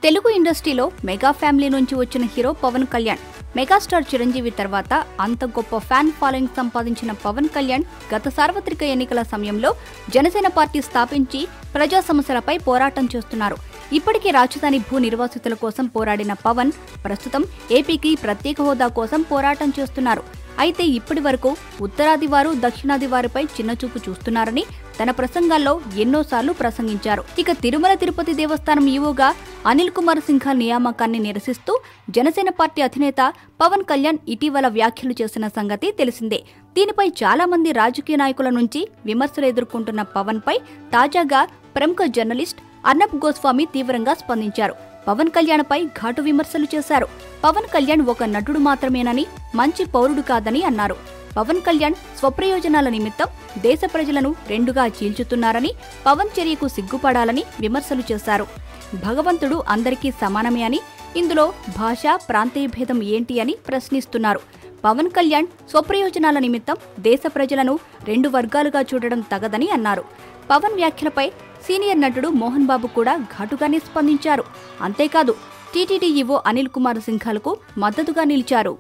తెలుగు ఇండస్ట్రీలో mega family నుంచి వచ్చిన హీరో పవన్ కళ్యాణ్. మెగాస్టార్ చిరంజీవి తర్వాత అంత గొప్ప ఫ్యాన్ ఫాలోయింగ్ సంపాదించిన పవన్ కళ్యాణ్ గత సార్వత్రిక ఎన్నికల సమయంలో జనసేన పార్టీ స్థాపించి ప్రజా సమస్యలపై పోరాటం చేస్తున్నారు. ఇప్పటికే రాజధాని భూ నిర్వాసితుల కోసం పోరాడిన పవన్ ప్రస్తుతం ఏపీకి ప్రత్యేక హోదా కోసం పోరాటం చేస్తున్నారు. అయితే ఇప్పటి వరకు ఉత్తరాది వారు దక్షిణాది వారిపై చిన్నచూపు చూస్తున్నారని తన ప్రసంగాల్లో ఎన్నోసార్లు ప్రసంగించారు. ఇక తిరుమల తిరుపతి దేవస్థానం ఈవోగా అనిల్ కుమార్ సింఘాల్ నియామకాన్ని నిరసిస్తూ జనసేన పార్టీ అధినేత పవన్ కళ్యాణ్ ఇటీవల వ్యాఖ్యలు చేసిన సంగతి తెలిసిందే. దీనిపై చాలా మంది రాజకీయ నాయకుల నుంచి విమర్శలు ఎదుర్కొంటున్న పవన్ పై తాజాగా ప్రముఖ జర్నలిస్ట్ అర్నబ్ గోస్వామి తీవ్రంగా స్పందించారు. పవన్ కళ్యాణ్ పై ఘాటు విమర్శలు చేశారు. పవన్ కళ్యాణ్ ఒక నటుడు మాత్రమేనని, మంచి పౌరుడు కాదని అన్నారు. పవన్ కళ్యాణ్ స్వప్రయోజనాల నిమిత్తం దేశ ప్రజలను రెండుగా చీల్చుతున్నారని, పవన్ చర్యకు సిగ్గుపడాలని విమర్శలు చేశారు. భగవంతుడు అందరికీ సమానమే అని, ఇందులో భాష ప్రాంతీయ భేదం ఏంటి అని ప్రశ్నిస్తున్నారు. పవన్ కళ్యాణ్ స్వప్రయోజనాల నిమిత్తం దేశ ప్రజలను రెండు వర్గాలుగా చూడడం తగదని అన్నారు. పవన్ వ్యాఖ్యలపై సీనియర్ నటుడు మోహన్ బాబు కూడా ఘాటుగానే స్పందించారు. అంతేకాదు టీటీడీ ఈవో అనిల్ కుమార్ సింఘాల్కు మద్దతుగా నిలిచారు.